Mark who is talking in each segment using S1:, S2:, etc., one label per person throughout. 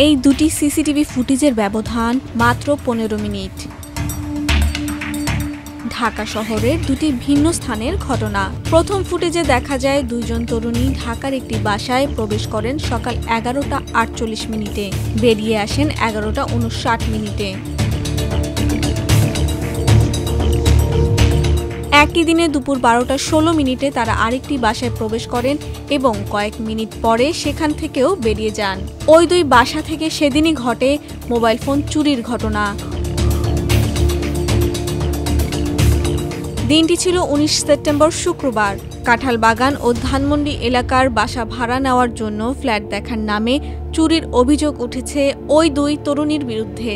S1: এই দুটি সিসিটিভি ফুটেজের ব্যবধান মাত্র 15 মিনিট। ঢাকা শহরের দুটি ভিন্ন স্থানের ঘটনা। প্রথম ফুটেজে দেখা যায় দুইজন তরুণী ঢাকার একটি বাসায় প্রবেশ করেন সকাল 11টা 48 মিনিটে, বেরিয়ে আসেন 11টা 59 মিনিটে। একই দিনে দুপুর 12টা 16 মিনিটে তারা আরেকটি বাসায় প্রবেশ করেন এবং কয়েক মিনিট পরে সেখান থেকেও বেরিয়ে যান। ওই দুই বাসা থেকে সেদিনই ঘটে মোবাইল ফোন চুরির ঘটনা। দিনটি ছিল 19 সেপ্টেম্বর শুক্রবার। কাঁঠালবাগান ও ধানমন্ডি এলাকার বাসা ভাড়া নেওয়ার জন্য ফ্ল্যাট দেখার নামে চুরির অভিযোগ উঠেছে ওই দুই তরুণীর বিরুদ্ধে।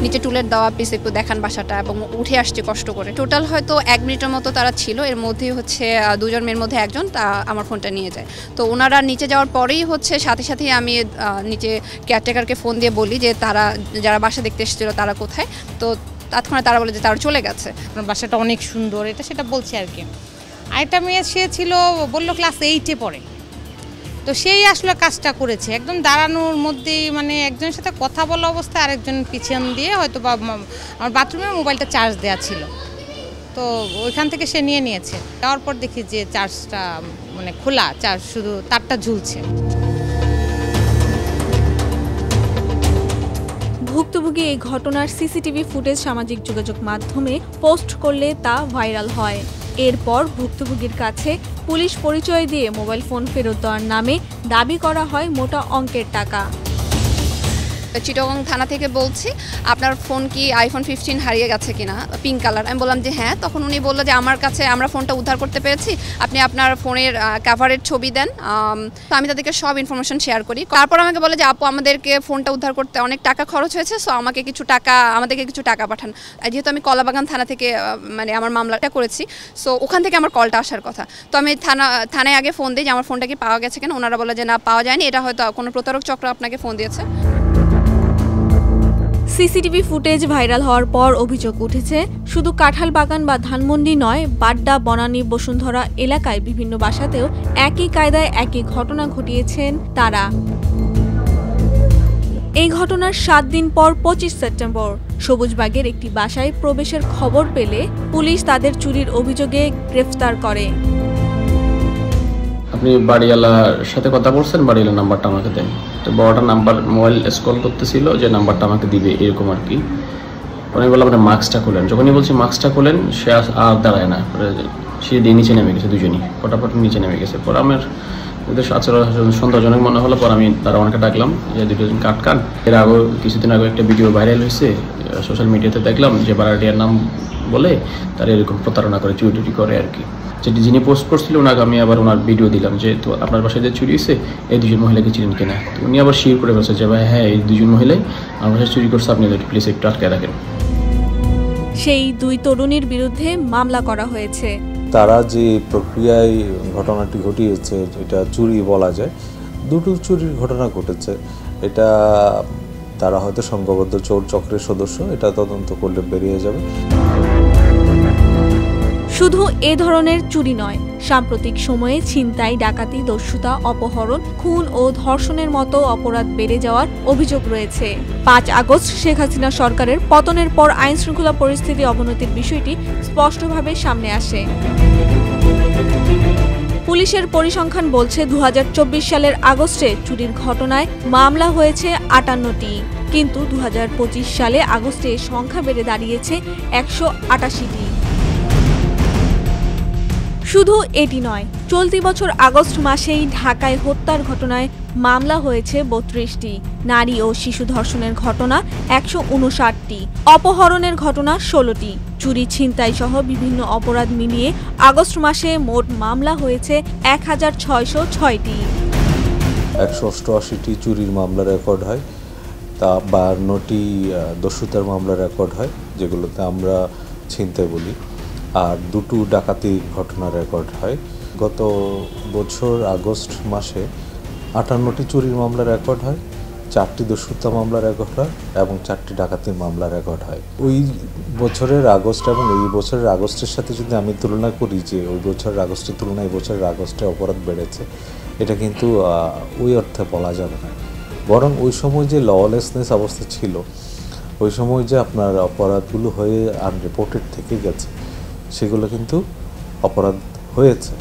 S2: নিচে টুলের দেওয়া প্লিজ একটু দেখান বাসাটা, এবং উঠে আসছে কষ্ট করে। টোটাল হয়তো 1 মিনিটের মতো তারা ছিল। এর মধ্যেই হচ্ছে দুজন মেয়ের মধ্যে একজন তা আমার ফোনটা নিয়ে যায়। তো ওনারা নিচে যাওয়ার পরেই হচ্ছে সাথে সাথেই আমি নিচে কেয়ারটেকারকে ফোন দিয়ে বলি যে তারা যারা বাসা দেখতে এসেছিল তারা কোথায়। তো তৎক্ষণাৎ তারা বলে যে তারা চলে গেছে।
S3: বাসাটা অনেক সুন্দর, এটা সেটা বলছি আর কি। আরেকটা মেয়ে সে ছিল বললো ক্লাস 8-এ পড়ে, তো সেই আসলে কাজটা করেছে একদম দাঁড়ানোর মধ্যেই, মানে একজনের সাথে কথা বলা অবস্থায় আরেকজন পিছন দিয়ে হয়তো বা আমার বাথরুমে মোবাইলটা চার্জ দেওয়া ছিল, তো ওইখান থেকে সে নিয়ে নিয়েছে। যাওয়ার পর দেখি যে চার্জটা মানে খোলা, চার্জ শুধু তারটা ঝুলছে।
S1: ভুক্তভোগী এই ঘটনার সিসিটিভি ফুটেজ সামাজিক যোগাযোগ মাধ্যমে পোস্ট করলে তা ভাইরাল হয়। এরপর ভুক্তভোগীর কাছে পুলিশ পরিচয় দিয়ে মোবাইল ফোন ফেরত দেওয়ার নামে দাবি করা হয় মোটা অঙ্কের টাকা।
S2: চিটাগং থানা থেকে বলছি, আপনার ফোন কি আইফোন 15 হারিয়ে গেছে কিনা, পিঙ্ক কালার। আমি বললাম যে হ্যাঁ। তখন উনি বললো যে আমার কাছে আমরা ফোনটা উদ্ধার করতে পেরেছি, আপনি আপনার ফোনের কাভারের ছবি দেন। তো আমি তাদেরকে সব ইনফরমেশন শেয়ার করি। তারপর আমাকে বলে যে আপু, আমাদেরকে ফোনটা উদ্ধার করতে অনেক টাকা খরচ হয়েছে, সো আমাদেরকে কিছু টাকা পাঠান। যেহেতু আমি কলাবাগান থানা থেকে মানে আমার মামলাটা করেছি, সো ওখান থেকে আমার কলটা আসার কথা। তো আমি থানায় আগে ফোন দিই যে আমার ফোনটা কি পাওয়া গেছে কেন। ওনারা বলে যে না, পাওয়া যায়নি, এটা হয়তো কোনো প্রতারক চক্র আপনাকে ফোন দিয়েছে।
S1: সিসিটিভি ফুটেজ ভাইরাল হওয়ার পর অভিযোগ উঠেছে শুধু কাঁঠালবাগান বা ধানমন্ডি নয়, বাড্ডা, বনানী, বসুন্ধরা এলাকায় বিভিন্ন বাসাতেও একই কায়দায় একই ঘটনা ঘটিয়েছেন তারা। এই ঘটনার 7 দিন পর 25 সেপ্টেম্বর সবুজবাগের একটি বাসায় প্রবেশের খবর পেলে পুলিশ তাদের চুরির অভিযোগে গ্রেফতার করে।
S4: আপনি বাড়িওয়ালার সাথে কথা বলছেন, বাড়িওয়ালার নাম্বারটা আমাকে দেন। তো বড়টা নাম্বার মোবাইল স্ক্রল করতেছিল যে নাম্বারটা আমাকে দিবে, এরকম আর কি। উনি বললাম আপনি মাস্কটা খোলেন। যখনই বলছি মাস্কটা খোলেন, সে আর দাঁড়ায় না, সে দিয়ে নিচে নেমে গেছে, দুজনই ফটাফট নিচে নেমে গেছে। পর আমার ওদের আচরণ সন্দেহজনক মনে হলো, পর আমি তারা অনেকে ডাকলাম যে দুজন কাটকান। এর আগে কিছুদিন আগে একটা ভিডিও ভাইরাল হয়েছে সোশ্যাল মিডিয়াতে, দেখলাম যে ভাড়াটিয়ার নাম বলে তারা এরকম প্রতারণা করে, চুরি টুরি করে আর কি। যেটি যিনি পোস্ট করছিল ওনাকে আমি আবার ওনার ভিডিও দিলাম যে তো আপনার বাসায় যে চুরি হয়েছে এই দুজন মহিলাকে চিনেন কিনা। তো উনি আবার শেয়ার করে বলছে যে ভাই হ্যাঁ, এই দুজন মহিলাই আমার বাসায় চুরি করছে, আপনি প্লিজ একটু আটকে রাখেন।
S1: সেই দুই তরুণীর বিরুদ্ধে মামলা করা হয়েছে।
S5: তারা যে প্রক্রিয়ায় ঘটনাটি ঘটিয়েছে, এটা চুরি বলা যায়। দুটো চুরির ঘটনা ঘটেছে। এটা তারা হয়তো সংঘবদ্ধ চোর চক্রের সদস্য, এটা তদন্ত করলে বেরিয়ে যাবে।
S1: শুধু এ ধরনের চুরি নয়, সাম্প্রতিক সময়ে ছিনতাই, ডাকাতি, দস্যুতা, অপহরণ, খুন ও ধর্ষণের মতো অপরাধ বেড়ে যাওয়ার অভিযোগ রয়েছে। 5 আগস্ট শেখ হাসিনা সরকারের পতনের পর আইনশৃঙ্খলা পরিস্থিতি অবনতির বিষয়টি স্পষ্টভাবে সামনে আসে। পুলিশের পরিসংখ্যান বলছে 2024 সালের আগস্টে চুরির ঘটনায় মামলা হয়েছে 58টি, কিন্তু 2025 সালে আগস্টে সংখ্যা বেড়ে দাঁড়িয়েছে 188টি। শুধু এটি নয়, চলতি বছর আগস্ট মাসেই ঢাকায় হত্যার ঘটনায় মামলা হয়েছে 32টি, নারী ও শিশু ধর্ষণের ঘটনা 159টি, অপহরণের ঘটনা 16টি, চুরি, ছিনতাই সহ বিভিন্ন অপরাধ মিলিয়ে আগস্ট মাসে মোট মামলা হয়েছে 1606টি।
S5: 188টি চুরির মামলা রেকর্ড হয়, তা 52টি দস্যুতার মামলা রেকর্ড হয়, যেগুলোতে আমরা ছিনতাই বলি, আর 2টো ডাকাতি ঘটনা রেকর্ড হয়। গত বছর আগস্ট মাসে 58টি চুরির মামলা রেকর্ড হয়, 4টি দস্যুতা মামলা রেকর্ড হয় এবং 4টি ডাকাতির মামলা রেকর্ড হয়। ওই বছরের আগস্ট এবং এই বছরের আগস্টের সাথে যদি আমি তুলনা করি যে ওই বছরের আগস্টের তুলনায় এই বছরের আগস্টে অপরাধ বেড়েছে, এটা কিন্তু ওই অর্থে বলা যাবে না। বরং ওই সময় যে লওলেসনেস অবস্থা ছিল, ওই সময় যে আপনার অপরাধগুলো হয়ে আনরিপোর্টেড থেকে গেছে, সেগুলো কিন্তু অপরাধ হয়েছে।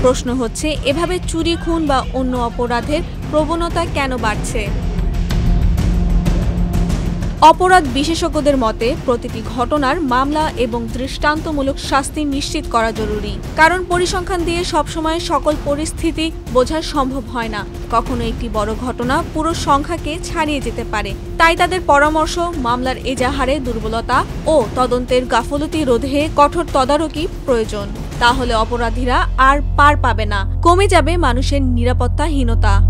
S1: প্রশ্ন হচ্ছে, এভাবে চুরি, খুন বা অন্য অপরাধের প্রবণতা কেন বাড়ছে? অপরাধ বিশেষজ্ঞদের মতে প্রতিটি ঘটনার মামলা এবং দৃষ্টান্তমূলক শাস্তি নিশ্চিত করা জরুরি। কারণ পরিসংখ্যান দিয়ে সবসময় সকল পরিস্থিতি বোঝা সম্ভব হয় না। কখনো একটি বড় ঘটনা পুরো সংখ্যাকে ছাড়িয়ে যেতে পারে। তাই তাদের পরামর্শ, মামলার এজাহারে দুর্বলতা ও তদন্তের গাফলতি রোধে কঠোর তদারকি প্রয়োজন। তাহলে অপরাধীরা আর পার পাবে না, কমে যাবে মানুষের নিরাপত্তাহীনতা।